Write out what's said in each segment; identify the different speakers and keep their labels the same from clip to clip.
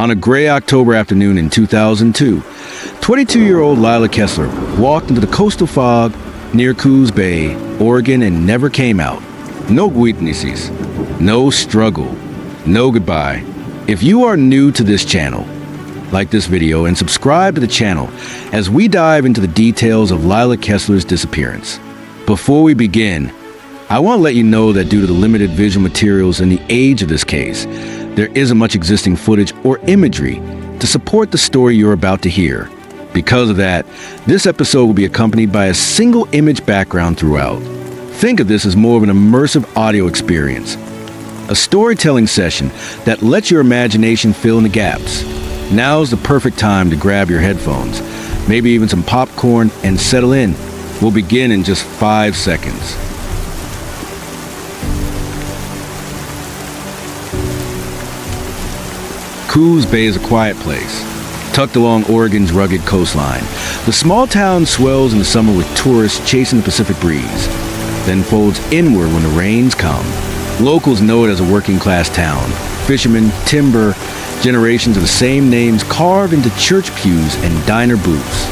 Speaker 1: On a gray October afternoon in 2002, 22-year-old Lila Kessler walked into the coastal fog near Coos Bay, Oregon, and never came out. No witnesses, no struggle, no goodbye. If you are new to this channel, like this video and subscribe to the channel as we dive into the details of Lila Kessler's disappearance. Before we begin, I want to let you know that due to the limited visual materials and the age of this case, there isn't much existing footage or imagery to support the story you're about to hear. Because of that, this episode will be accompanied by a single image background throughout. Think of this as more of an immersive audio experience, a storytelling session that lets your imagination fill in the gaps. Now's the perfect time to grab your headphones, maybe even some popcorn, and settle in. We'll begin in just 5 seconds. Coos Bay is a quiet place, tucked along Oregon's rugged coastline. The small town swells in the summer with tourists chasing the Pacific breeze, then folds inward when the rains come. Locals know it as a working-class town. Fishermen, timber, generations of the same names carved into church pews and diner booths.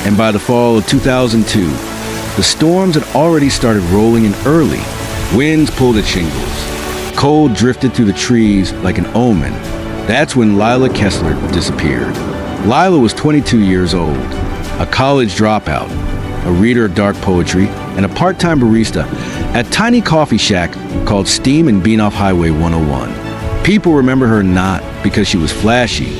Speaker 1: And by the fall of 2002, the storms had already started rolling in early. Winds pulled at shingles. Cold drifted through the trees like an omen. That's when Lila Kessler disappeared. Lila was 22 years old, a college dropout, a reader of dark poetry, and a part-time barista at a tiny coffee shack called Steam and Bean Off Highway 101. People remember her not because she was flashy,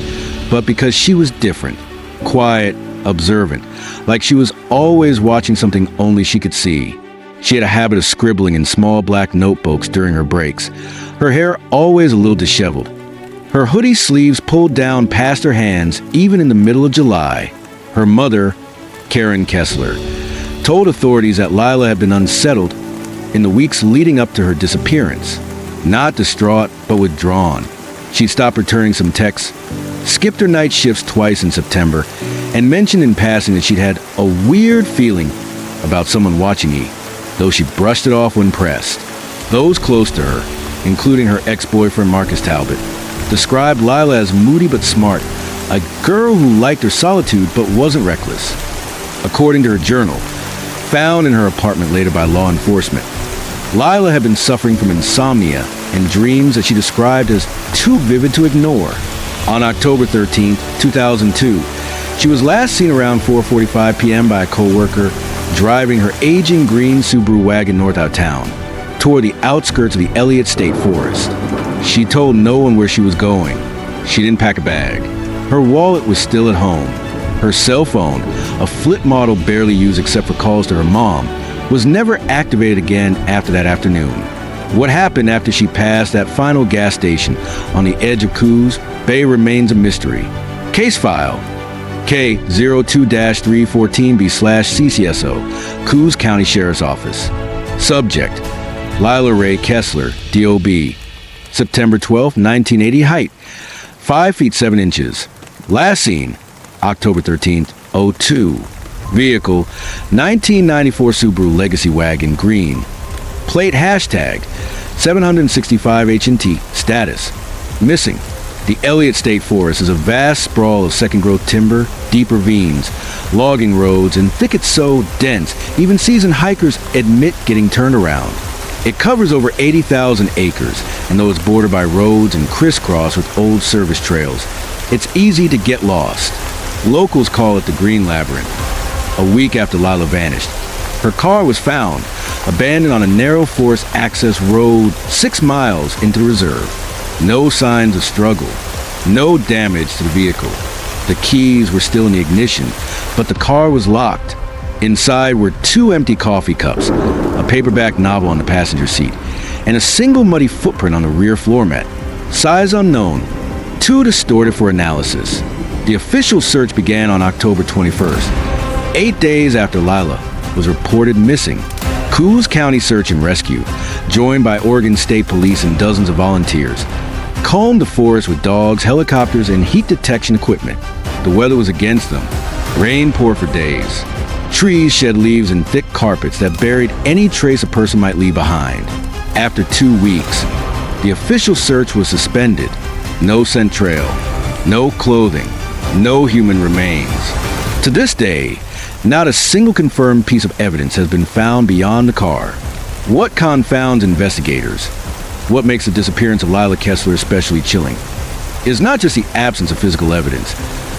Speaker 1: but because she was different, quiet, observant, like she was always watching something only she could see. She had a habit of scribbling in small black notebooks during her breaks, her hair always a little disheveled, her hoodie sleeves pulled down past her hands even in the middle of July. Her mother, Karen Kessler, told authorities that Lila had been unsettled in the weeks leading up to her disappearance. Not distraught, but withdrawn. She'd stopped returning some texts, skipped her night shifts twice in September, and mentioned in passing that she'd had a weird feeling about someone watching me, though she brushed it off when pressed. Those close to her, including her ex-boyfriend Marcus Talbot, described Lila as moody but smart, a girl who liked her solitude but wasn't reckless. According to her journal, found in her apartment later by law enforcement, Lila had been suffering from insomnia and dreams that she described as too vivid to ignore. On October 13, 2002, she was last seen around 4:45 p.m. by a co-worker driving her aging green Subaru wagon north out of town, toward the outskirts of the Elliott State Forest. She told no one where she was going. She didn't pack a bag. Her wallet was still at home. Her cell phone, a flip model barely used except for calls to her mom, was never activated again after that afternoon. What happened after she passed that final gas station on the edge of Coos Bay remains a mystery. Case file K02-314B/CCSO, Coos County Sheriff's Office. Subject: Lila Ray Kessler, DOB. September 12, 1980. Height: 5 feet 7 inches. Last seen October 13th, 02. Vehicle: 1994 Subaru Legacy Wagon, green. Plate hashtag 765 HNT. Status: missing. The Elliott State Forest is a vast sprawl of second-growth timber, deep ravines, logging roads, and thickets so dense even seasoned hikers admit getting turned around. It covers over 80,000 acres, and though it's bordered by roads and crisscrossed with old service trails, it's easy to get lost. Locals call it the Green Labyrinth. A week after Lila vanished, her car was found, abandoned on a narrow forest access road 6 miles into the reserve. No signs of struggle, no damage to the vehicle. The keys were still in the ignition, but the car was locked. Inside were 2 empty coffee cups, a paperback novel on the passenger seat, and a single muddy footprint on the rear floor mat. Size unknown, too distorted for analysis. The official search began on October 21st, 8 days after Lila was reported missing. Coos County Search and Rescue, joined by Oregon State Police and dozens of volunteers, combed the forest with dogs, helicopters, and heat detection equipment. The weather was against them. Rain poured for days. Trees shed leaves and thick carpets that buried any trace a person might leave behind. After 2 weeks, the official search was suspended. No scent trail. No clothing, no human remains. To this day, not a single confirmed piece of evidence has been found beyond the car. What confounds investigators? What makes the disappearance of Lila Kessler especially chilling is not just the absence of physical evidence,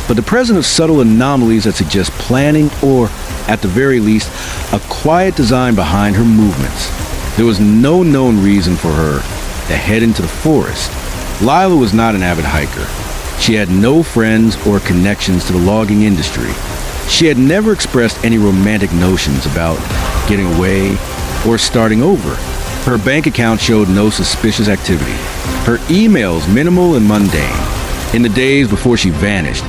Speaker 1: but the presence of subtle anomalies that suggest planning or, at the very least, a quiet design behind her movements. There was no known reason for her to head into the forest. Lila was not an avid hiker. She had no friends or connections to the logging industry. She had never expressed any romantic notions about getting away or starting over. Her bank account showed no suspicious activity. Her emails minimal and mundane. In the days before she vanished,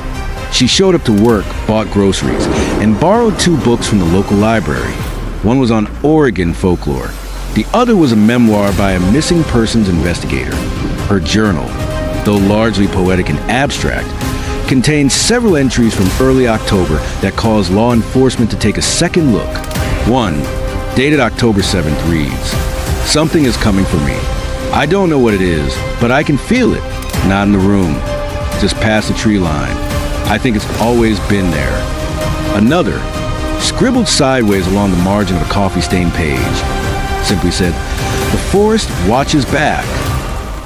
Speaker 1: she showed up to work, bought groceries, and borrowed 2 books from the local library. One was on Oregon folklore. The other was a memoir by a missing persons investigator. Her journal, though largely poetic and abstract, contained several entries from early October that caused law enforcement to take a second look. One, dated October 7th, reads, "Something is coming for me. I don't know what it is, but I can feel it. Not in the room, just past the tree line. I think it's always been there." Another, scribbled sideways along the margin of a coffee-stained page, simply said, "The forest watches back."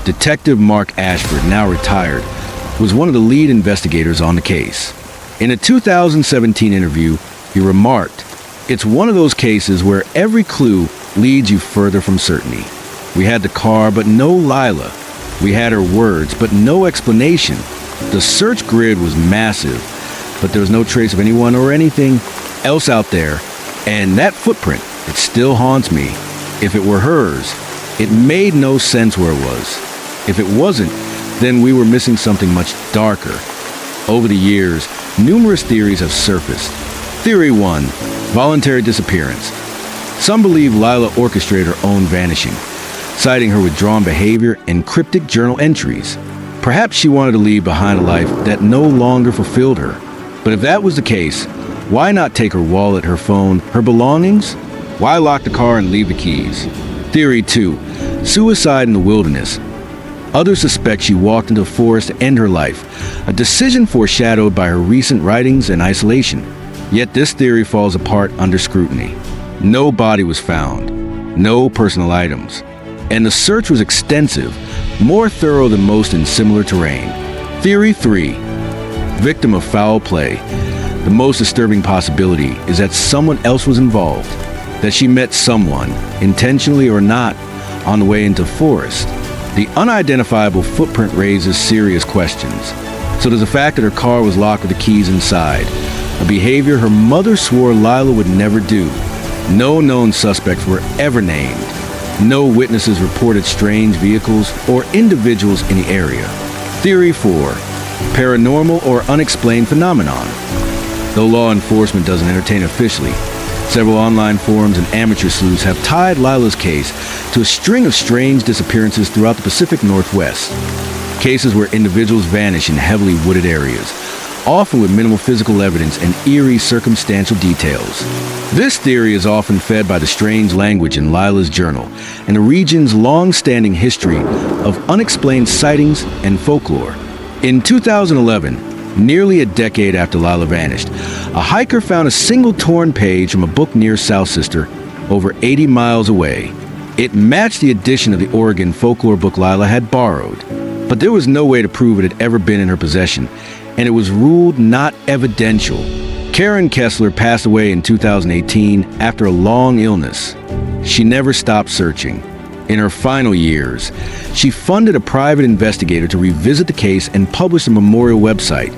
Speaker 1: Detective Mark Ashford, now retired, was one of the lead investigators on the case. In a 2017 interview, he remarked, "It's one of those cases where every clue leads you further from certainty. We had the car, but no Lila. We had her words, but no explanation. The search grid was massive, but there was no trace of anyone or anything else out there. And that footprint, it still haunts me. If it were hers, it made no sense where it was. If it wasn't, then we were missing something much darker." Over the years, numerous theories have surfaced. Theory 1, voluntary disappearance. Some believe Lila orchestrated her own vanishing, citing her withdrawn behavior and cryptic journal entries. Perhaps she wanted to leave behind a life that no longer fulfilled her. But if that was the case, why not take her wallet, her phone, her belongings? Why lock the car and leave the keys? Theory 2, suicide in the wilderness. Others suspect she walked into the forest to end her life, a decision foreshadowed by her recent writings and isolation. Yet this theory falls apart under scrutiny. No body was found, no personal items, and the search was extensive, more thorough than most in similar terrain. Theory 3, victim of foul play. The most disturbing possibility is that someone else was involved, that she met someone, intentionally or not, on the way into the forest. The unidentifiable footprint raises serious questions. So does the fact that her car was locked with the keys inside, a behavior her mother swore Lila would never do. No known suspects were ever named. No witnesses reported strange vehicles or individuals in the area. Theory 4, paranormal or unexplained phenomenon. Though law enforcement doesn't entertain officially, several online forums and amateur sleuths have tied Lila's case to a string of strange disappearances throughout the Pacific Northwest. Cases where individuals vanish in heavily wooded areas, often with minimal physical evidence and eerie circumstantial details. This theory is often fed by the strange language in Lila's journal and the region's long-standing history of unexplained sightings and folklore. In 2011, nearly a decade after Lila vanished, a hiker found a single torn page from a book near South Sister, over 80 miles away. It matched the edition of the Oregon folklore book Lila had borrowed, but there was no way to prove it had ever been in her possession, and it was ruled not evidential. Karen Kessler passed away in 2018 after a long illness. She never stopped searching. In her final years, she funded a private investigator to revisit the case and publish a memorial website,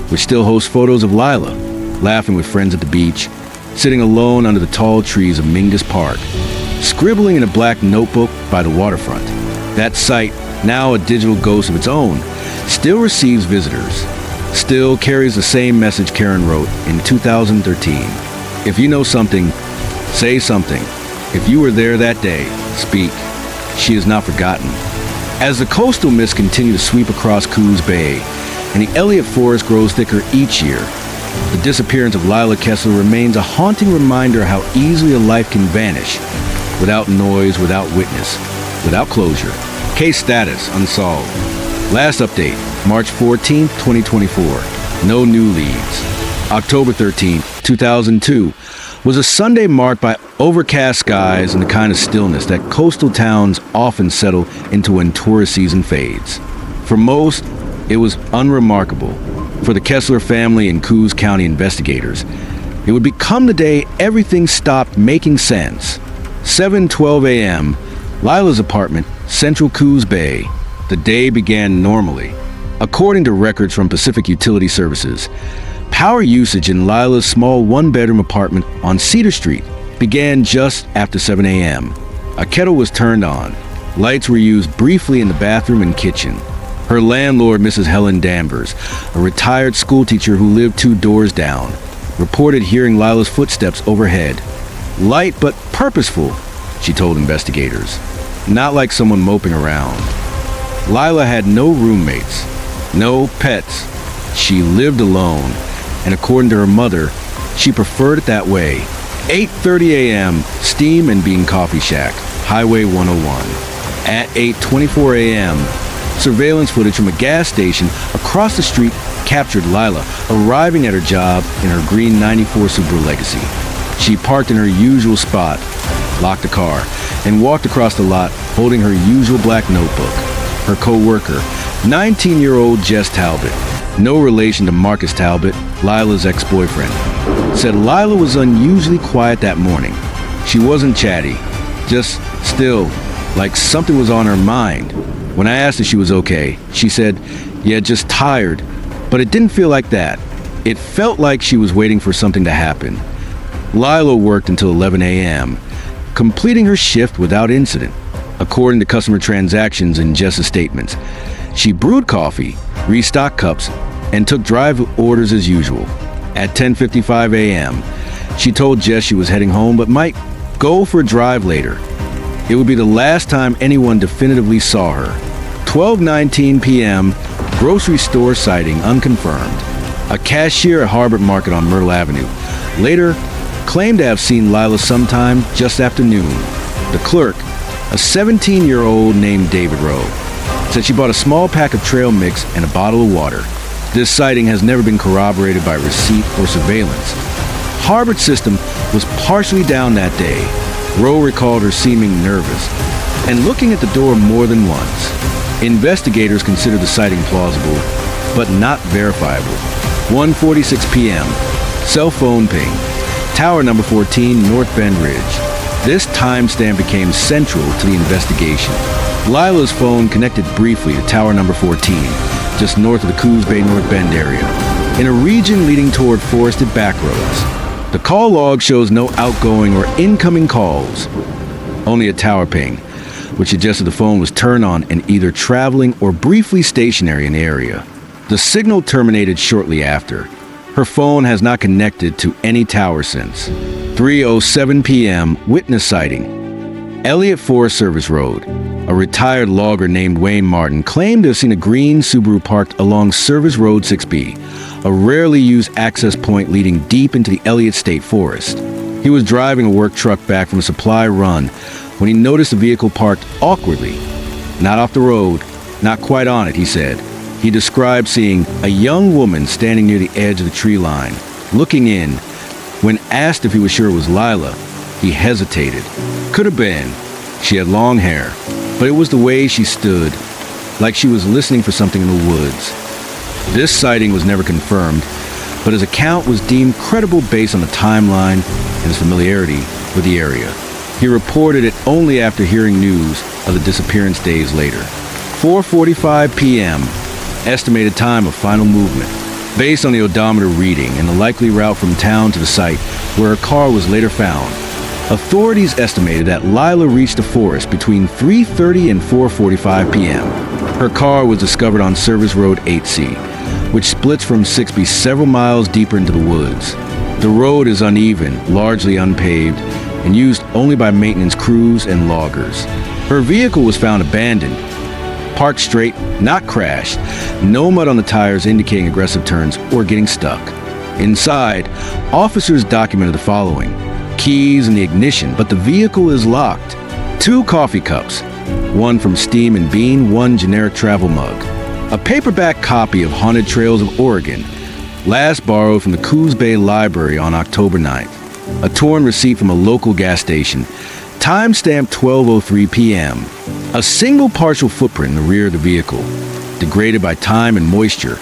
Speaker 1: which still hosts photos of Lila, laughing with friends at the beach, sitting alone under the tall trees of Mingus Park, scribbling in a black notebook by the waterfront. That site, now a digital ghost of its own, still receives visitors, still carries the same message Karen wrote in 2013. If you know something, say something. If you were there that day, speak. She is not forgotten. As the coastal mists continue to sweep across Coos Bay and the Elliott Forest grows thicker each year, the disappearance of Lila Kessler remains a haunting reminder how easily a life can vanish, without noise, without witness, without closure. Case status, unsolved. Last update, March 14th, 2024. No new leads. October 13th, 2002, was a Sunday marked by overcast skies and the kind of stillness that coastal towns often settle into when tourist season fades. For most, it was unremarkable. For the Kessler family and Coos County investigators, it would become the day everything stopped making sense. 7:12 a.m., Lila's apartment, Central Coos Bay. The day began normally. According to records from Pacific Utility Services, power usage in Lila's small one-bedroom apartment on Cedar Street began just after 7 a.m. A kettle was turned on. Lights were used briefly in the bathroom and kitchen. Her landlord, Mrs. Helen Danvers, a retired schoolteacher who lived 2 doors down, reported hearing Lila's footsteps overhead. Light but purposeful, she told investigators. Not like someone moping around. Lila had no roommates, no pets. She lived alone, and according to her mother, she preferred it that way. 8:30 a.m., Steam and Bean Coffee Shack, Highway 101. At 8:24 a.m., surveillance footage from a gas station across the street captured Lila arriving at her job in her green 94 Subaru Legacy. She parked in her usual spot, locked the car, and walked across the lot holding her usual black notebook. Her co-worker, 19-year-old Jess Talbot, no relation to Marcus Talbot, Lila's ex-boyfriend, said Lila was unusually quiet that morning. She wasn't chatty, just still, like something was on her mind. When I asked if she was okay, she said, "Yeah, just tired," but it didn't feel like that. It felt like she was waiting for something to happen. Lila worked until 11 a.m., completing her shift without incident, according to customer transactions and Jess's statements. She brewed coffee, restocked cups, and took drive orders as usual. At 10:55 a.m., she told Jess she was heading home but might go for a drive later. It would be the last time anyone definitively saw her. 12:19 p.m., grocery store sighting unconfirmed. A cashier at Harbor Market on Myrtle Avenue later claimed to have seen Lila sometime just after noon. The clerk, a 17-year-old named David Rowe, said she bought a small pack of trail mix and a bottle of water. This sighting has never been corroborated by receipt or surveillance. Harbor's system was partially down that day. Rowe recalled her seeming nervous and looking at the door more than once. Investigators consider the sighting plausible, but not verifiable. 1:46 p.m., cell phone ping. Tower number 14, North Bend Ridge. This timestamp became central to the investigation. Lila's phone connected briefly to tower number 14, just north of the Coos Bay North Bend area, in a region leading toward forested backroads. The call log shows no outgoing or incoming calls, only a tower ping, which suggested the phone was turned on and either traveling or briefly stationary in the area. The signal terminated shortly after. Her phone has not connected to any tower since. 3:07 p.m., witness sighting. Elliott Forest Service Road. A retired logger named Wayne Martin claimed to have seen a green Subaru parked along Service Road 6B, a rarely used access point leading deep into the Elliott State Forest. He was driving a work truck back from a supply run when he noticed the vehicle parked awkwardly. Not off the road, not quite on it, he said. He described seeing a young woman standing near the edge of the tree line, looking in. When asked if he was sure it was Lila, he hesitated. Could have been. She had long hair, but it was the way she stood, like she was listening for something in the woods. This sighting was never confirmed, but his account was deemed credible based on the timeline and his familiarity with the area. He reported it only after hearing news of the disappearance days later. 4:45 p.m., estimated time of final movement. Based on the odometer reading and the likely route from town to the site where her car was later found, authorities estimated that Lila reached the forest between 3:30 and 4:45 p.m. Her car was discovered on Service Road 8C, which splits from 6B several miles deeper into the woods. The road is uneven, largely unpaved, and used only by maintenance crews and loggers. Her vehicle was found abandoned, parked straight, not crashed, no mud on the tires indicating aggressive turns or getting stuck. Inside, officers documented the following: keys in the ignition, but the vehicle is locked. 2 coffee cups, one from Steam and Bean, one generic travel mug. A paperback copy of Haunted Trails of Oregon, last borrowed from the Coos Bay Library on October 9th. A torn receipt from a local gas station, timestamped 12:03 p.m. A single partial footprint in the rear of the vehicle, degraded by time and moisture,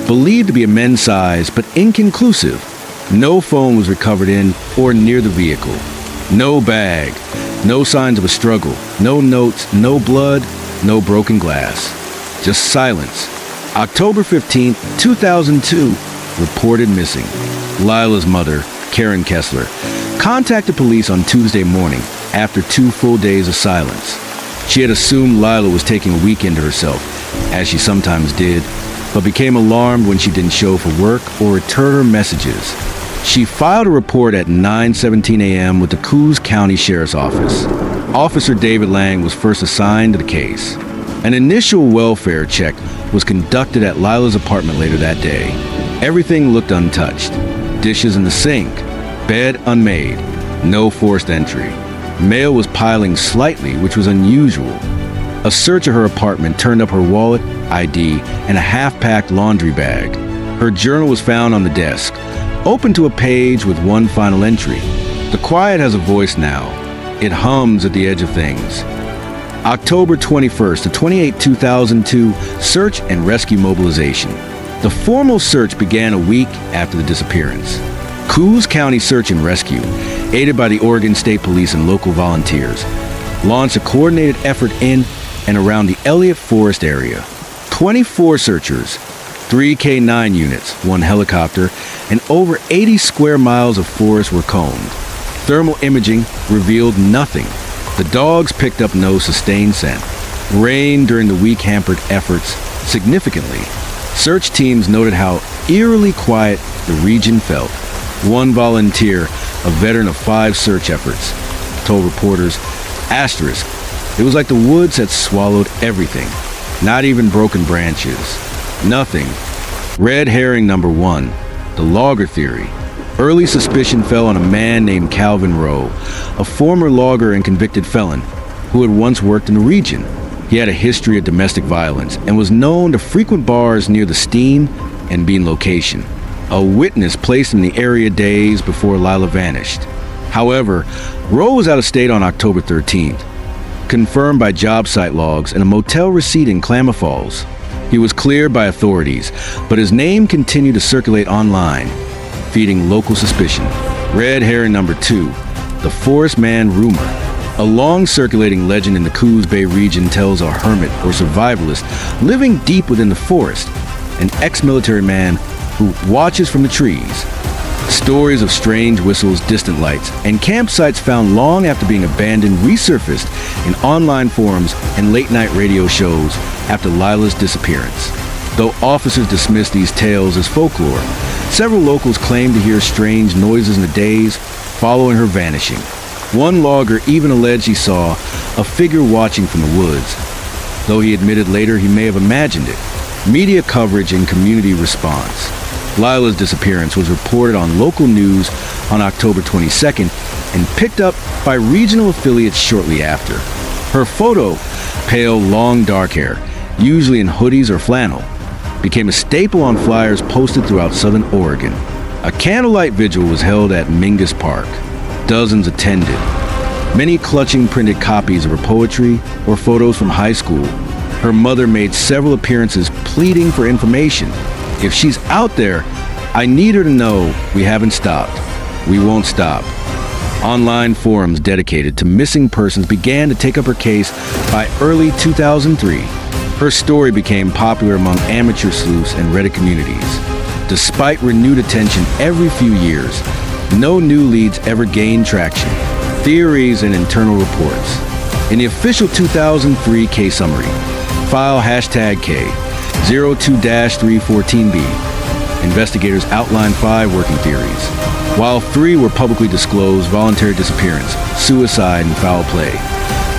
Speaker 1: believed to be a men's size but inconclusive. No phone was recovered in or near the vehicle. No bag, no signs of a struggle, no notes, no blood, no broken glass. Just silence. October 15, 2002, reported missing. Lila's mother, Karen Kessler, contacted police on Tuesday morning after 2 full days of silence. She had assumed Lila was taking a weekend to herself, as she sometimes did, but became alarmed when she didn't show for work or return her messages. She filed a report at 9:17 a.m. with the Coos County Sheriff's Office. Officer David Lang was first assigned to the case. An initial welfare check was conducted at Lila's apartment later that day. Everything looked untouched. Dishes in the sink, bed unmade, no forced entry. Mail was piling slightly, which was unusual. A search of her apartment turned up her wallet, ID, and a half-packed laundry bag. Her journal was found on the desk, open to a page with one final entry. The quiet has a voice now. It hums at the edge of things. October 21st to 28, 2002, search and rescue mobilization. The formal search began a week after the disappearance. Coos County Search and Rescue, aided by the Oregon State Police and local volunteers, launched a coordinated effort in and around the Elliott Forest area. 24 searchers, 3 K-9 units, 1 helicopter, and over 80 square miles of forest were combed. Thermal imaging revealed nothing. The dogs picked up no sustained scent. Rain during the week hampered efforts significantly. Search teams noted how eerily quiet the region felt. One volunteer, a veteran of 5 search efforts, told reporters, asterisk, it was like the woods had swallowed everything. Not even broken branches. Nothing. Red herring number 1, the logger theory. Early suspicion fell on a man named Calvin Rowe, a former logger and convicted felon who had once worked in the region. He had a history of domestic violence and was known to frequent bars near the Steen and Bean location. A witness placed in the area days before Lila vanished. However, Rowe was out of state on October 13th, confirmed by job site logs and a motel receipt in Klamath Falls. He was cleared by authorities, but his name continued to circulate online, feeding local suspicion. Red herring number 2, the Forest Man rumor. A long-circulating legend in the Coos Bay region tells a hermit or survivalist living deep within the forest, an ex-military man who watches from the trees. Stories of strange whistles, distant lights, and campsites found long after being abandoned resurfaced in online forums and late-night radio shows after Lila's disappearance. Though officers dismissed these tales as folklore, several locals claimed to hear strange noises in the days following her vanishing. One logger even alleged he saw a figure watching from the woods, though he admitted later he may have imagined it. Media coverage and community response. Lila's disappearance was reported on local news on October 22nd and picked up by regional affiliates shortly after. Her photo, pale, long dark hair, usually in hoodies or flannel, became a staple on flyers posted throughout southern Oregon. A candlelight vigil was held at Mingus Park. Dozens attended, many clutching printed copies of her poetry or photos from high school. Her mother made several appearances pleading for information. If she's out there, I need her to know we haven't stopped. We won't stop. Online forums dedicated to missing persons began to take up her case by early 2003. Her story became popular among amateur sleuths and Reddit communities. Despite renewed attention every few years, no new leads ever gained traction. Theories and internal reports. In the official 2003 case summary, file #K 02-314B. Investigators outlined 5 working theories, while 3 were publicly disclosed: voluntary disappearance, suicide, and foul play.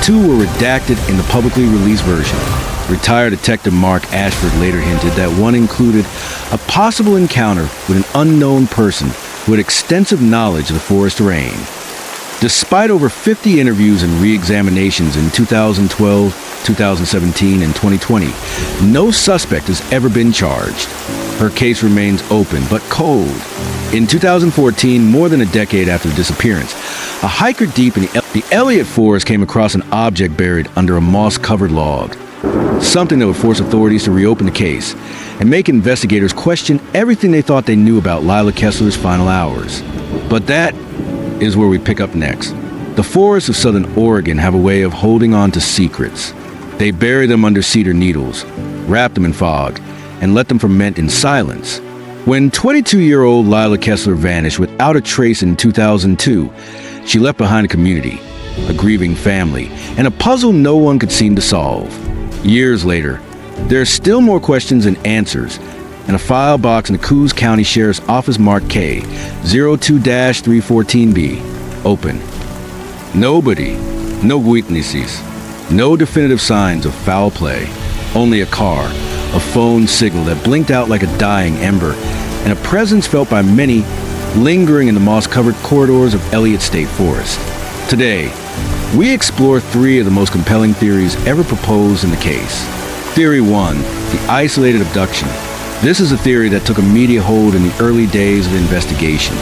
Speaker 1: 2 were redacted in the publicly released version. Retired Detective Mark Ashford later hinted that one included a possible encounter with an unknown person who had extensive knowledge of the forest terrain. Despite over 50 interviews and re-examinations in 2012, 2017, and 2020, no suspect has ever been charged. Her case remains open but cold. In 2014, more than a decade after the disappearance, a hiker deep in the Elliott Forest came across an object buried under a moss-covered log. Something that would force authorities to reopen the case and make investigators question everything they thought they knew about Lila Kessler's final hours. But that is where we pick up next. The forests of southern Oregon have a way of holding on to secrets. They bury them under cedar needles, wrap them in fog, and let them ferment in silence. When 22-year-old Lila Kessler vanished without a trace in 2002, she left behind a community, a grieving family, and a puzzle no one could seem to solve. Years later, there are still more questions and answers, and a file box in the Coos County Sheriff's Office marked K 02-314B open. Nobody, no witnesses, no definitive signs of foul play, only a car, a phone signal that blinked out like a dying ember, and a presence felt by many lingering in the moss-covered corridors of Elliott State Forest. Today, we explore three of the most compelling theories ever proposed in the case. Theory 1, the isolated abduction. This is a theory that took a media hold in the early days of the investigation,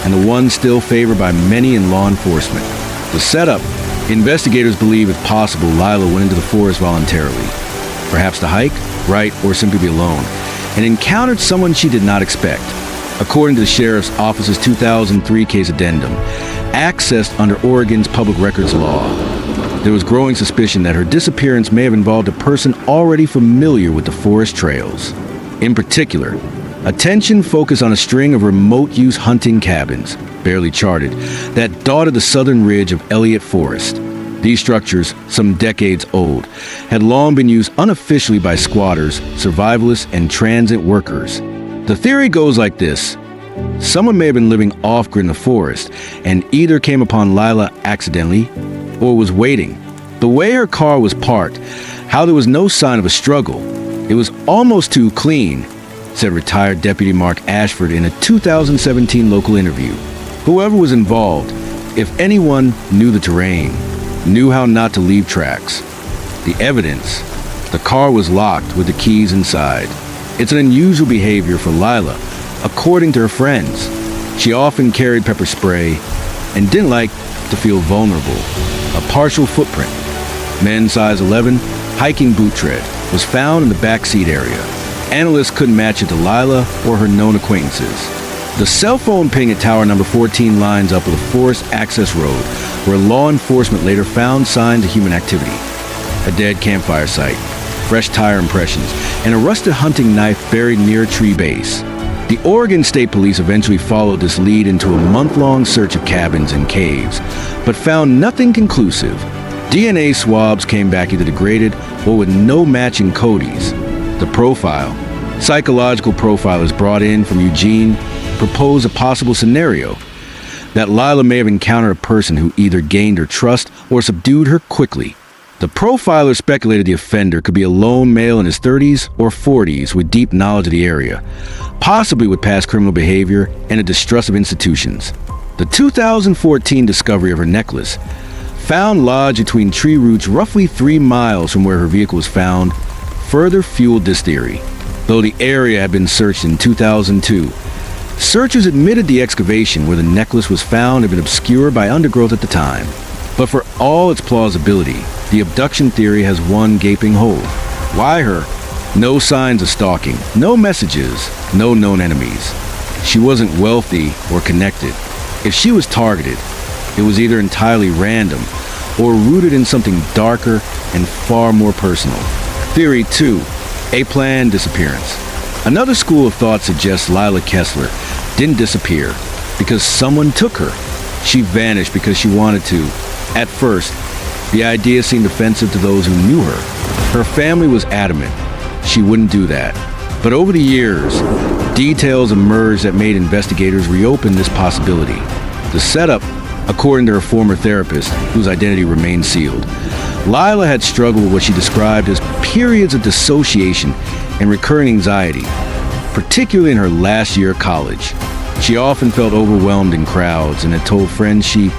Speaker 1: and the one still favored by many in law enforcement. The setup: investigators believe it's possible Lila went into the forest voluntarily, perhaps to hike, write, or simply be alone, and encountered someone she did not expect. According to the Sheriff's Office's 2003 case addendum, accessed under Oregon's public records law, there was growing suspicion that her disappearance may have involved a person already familiar with the forest trails. In particular, attention focused on a string of remote-use hunting cabins, barely charted, that dotted the southern ridge of Elliott Forest. These structures, some decades old, had long been used unofficially by squatters, survivalists, and transit workers. The theory goes like this. Someone may have been living off-grid in the forest and either came upon Lila accidentally or was waiting. The way her car was parked, how there was no sign of a struggle. It was almost too clean, said retired Deputy Mark Ashford in a 2017 local interview. Whoever was involved, if anyone knew the terrain, knew how not to leave tracks. The evidence: the car was locked with the keys inside. It's an unusual behavior for Lila, according to her friends. She often carried pepper spray and didn't like to feel vulnerable. A partial footprint, men's size 11, hiking boot tread, was found in the backseat area. Analysts couldn't match it to Lila or her known acquaintances. The cell phone ping at tower number 14 lines up with a forest access road where law enforcement later found signs of human activity. A dead campfire site, fresh tire impressions, and a rusted hunting knife buried near a tree base. The Oregon State Police eventually followed this lead into a month-long search of cabins and caves, but found nothing conclusive. DNA swabs came back either degraded or with no matching codies. The profile, psychological profilers brought in from Eugene, proposed a possible scenario that Lila may have encountered a person who either gained her trust or subdued her quickly. The profiler speculated the offender could be a lone male in his 30s or 40s with deep knowledge of the area, possibly with past criminal behavior and a distrust of institutions. The 2014 discovery of her necklace, found lodged between tree roots roughly 3 miles from where her vehicle was found, further fueled this theory. Though the area had been searched in 2002, searchers admitted the excavation where the necklace was found had been obscured by undergrowth at the time. But for all its plausibility, the abduction theory has one gaping hole. Why her? No signs of stalking, no messages, no known enemies. She wasn't wealthy or connected. If she was targeted, it was either entirely random or rooted in something darker and far more personal. Theory 2, a planned disappearance. Another school of thought suggests Lila Kessler didn't disappear because someone took her. She vanished because she wanted to. At first, the idea seemed offensive to those who knew her. Her family was adamant she wouldn't do that. But over the years, details emerged that made investigators reopen this possibility. The setup, according to her former therapist, whose identity remained sealed, Lila had struggled with what she described as periods of dissociation and recurring anxiety, particularly in her last year of college. She often felt overwhelmed in crowds and had told friends she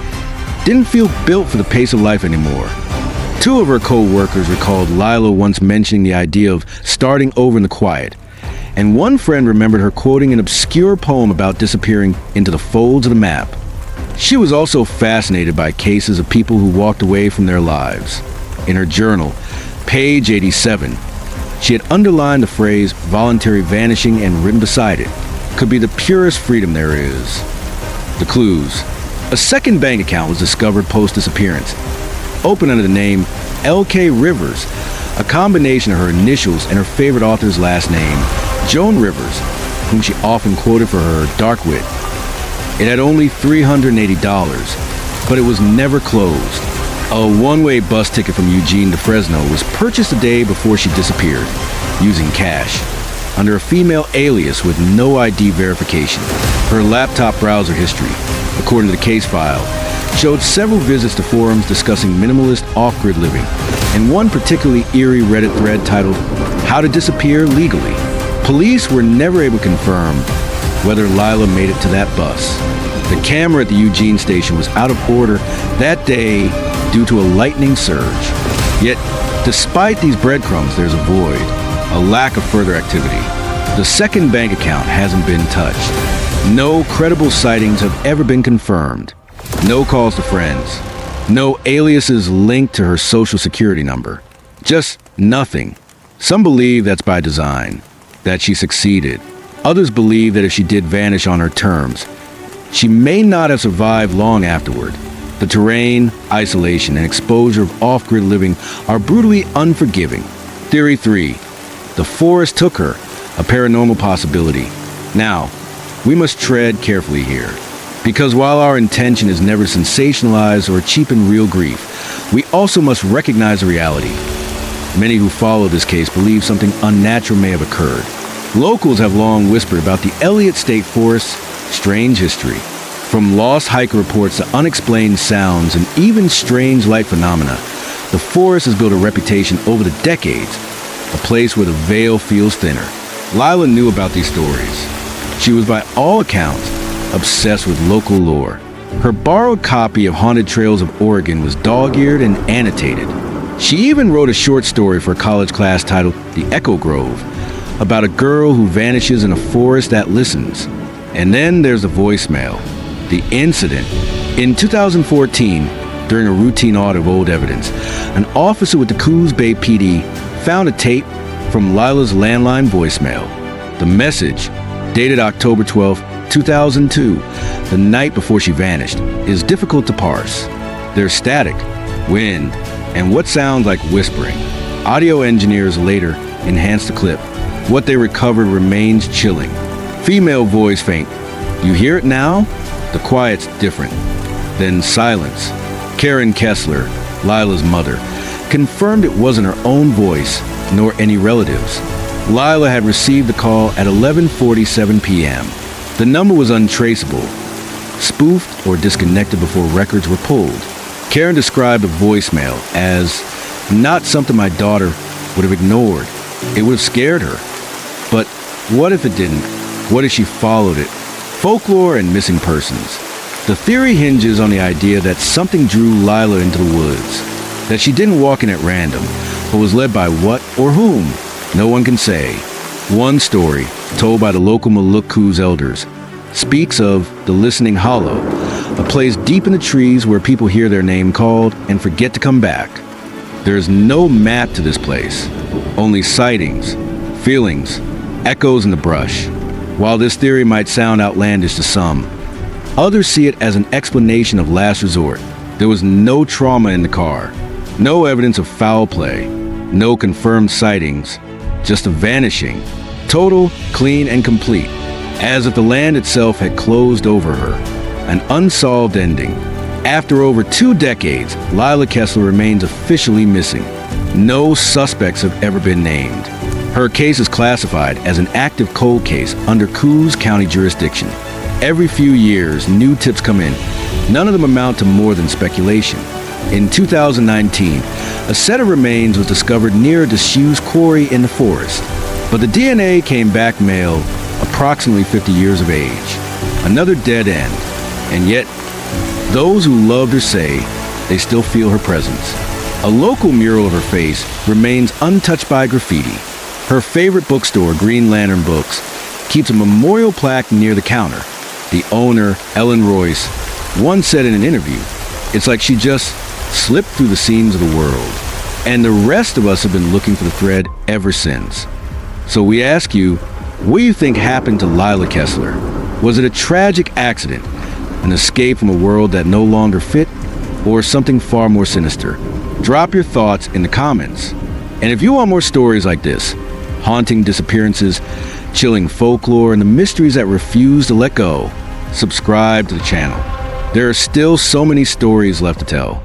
Speaker 1: didn't feel built for the pace of life anymore. Two of her co-workers recalled Lila once mentioning the idea of starting over in the quiet, and one friend remembered her quoting an obscure poem about disappearing into the folds of the map. She was also fascinated by cases of people who walked away from their lives. In her journal, page 87, she had underlined the phrase "voluntary vanishing" and written beside it, "Could be the purest freedom there is." The clues. A second bank account was discovered post-disappearance, open under the name L.K. Rivers, a combination of her initials and her favorite author's last name, Joan Rivers, whom she often quoted for her dark wit. It had only $380, but it was never closed. A one-way bus ticket from Eugene to Fresno was purchased a day before she disappeared, using cash, under a female alias with no ID verification. Her laptop browser history, according to the case file, showed several visits to forums discussing minimalist off-grid living, and one particularly eerie Reddit thread titled, "How to Disappear Legally." Police were never able to confirm whether Lila made it to that bus. The camera at the Eugene station was out of order that day due to a lightning surge. Yet, despite these breadcrumbs, there's a void, a lack of further activity. The second bank account hasn't been touched. No credible sightings have ever been confirmed. No calls to friends. No aliases linked to her social security number. Just nothing. Some believe that's by design, that she succeeded. Others believe that if she did vanish on her terms, she may not have survived long afterward. The terrain, isolation, and exposure of off-grid living are brutally unforgiving. Theory 3. The forest took her, a paranormal possibility. Now, we must tread carefully here, because while our intention is never to sensationalize or cheapen real grief, we also must recognize the reality. Many who follow this case believe something unnatural may have occurred. Locals have long whispered about the Elliott State Forest's strange history. From lost hiker reports to unexplained sounds and even strange light phenomena, the forest has built a reputation over the decades, a place where the veil feels thinner. Lila knew about these stories. She was, by all accounts, obsessed with local lore. Her borrowed copy of Haunted Trails of Oregon was dog-eared and annotated. She even wrote a short story for a college class titled The Echo Grove, about a girl who vanishes in a forest that listens. And then there's the voicemail, the incident. In 2014, during a routine audit of old evidence, an officer with the Coos Bay PD found a tape from Lila's landline voicemail. The message, dated October 12, 2002, the night before she vanished, is difficult to parse. There's static, wind, and what sounds like whispering. Audio engineers later enhanced the clip. What they recovered remains chilling. Female voice faint. You hear it now? The quiet's different. Then silence. Karen Kessler, Lila's mother, confirmed it wasn't her own voice, nor any relatives. Lila had received the call at 11:47 p.m. The number was untraceable, spoofed or disconnected before records were pulled. Karen described the voicemail as not something my daughter would have ignored. It would have scared her. But what if it didn't? What if she followed it? Folklore and missing persons. The theory hinges on the idea that something drew Lila into the woods, that she didn't walk in at random, but was led by what or whom? No one can say. One story, told by the local Coos elders, speaks of the Listening Hollow, a place deep in the trees where people hear their name called and forget to come back. There is no map to this place, only sightings, feelings, echoes in the brush. While this theory might sound outlandish to some, others see it as an explanation of last resort. There was no trauma in the car, no evidence of foul play, no confirmed sightings, just a vanishing, total, clean, and complete, as if the land itself had closed over her. An unsolved ending. After over 2 decades, Lila Kessler remains officially missing. No suspects have ever been named. Her case is classified as an active cold case under Coos County jurisdiction. Every few years, new tips come in. None of them amount to more than speculation. In 2019, a set of remains was discovered near a disused quarry in the forest, but the DNA came back male, approximately 50 years of age. Another dead end, and yet, those who loved her say they still feel her presence. A local mural of her face remains untouched by graffiti. Her favorite bookstore, Green Lantern Books, keeps a memorial plaque near the counter. The owner, Ellen Royce, once said in an interview, "It's like she just slipped through the seams of the world." And the rest of us have been looking for the thread ever since. So we ask you, what do you think happened to Lila Kessler? Was it a tragic accident, an escape from a world that no longer fit, or something far more sinister? Drop your thoughts in the comments. And if you want more stories like this, haunting disappearances, chilling folklore, and the mysteries that refuse to let go, subscribe to the channel. There are still so many stories left to tell.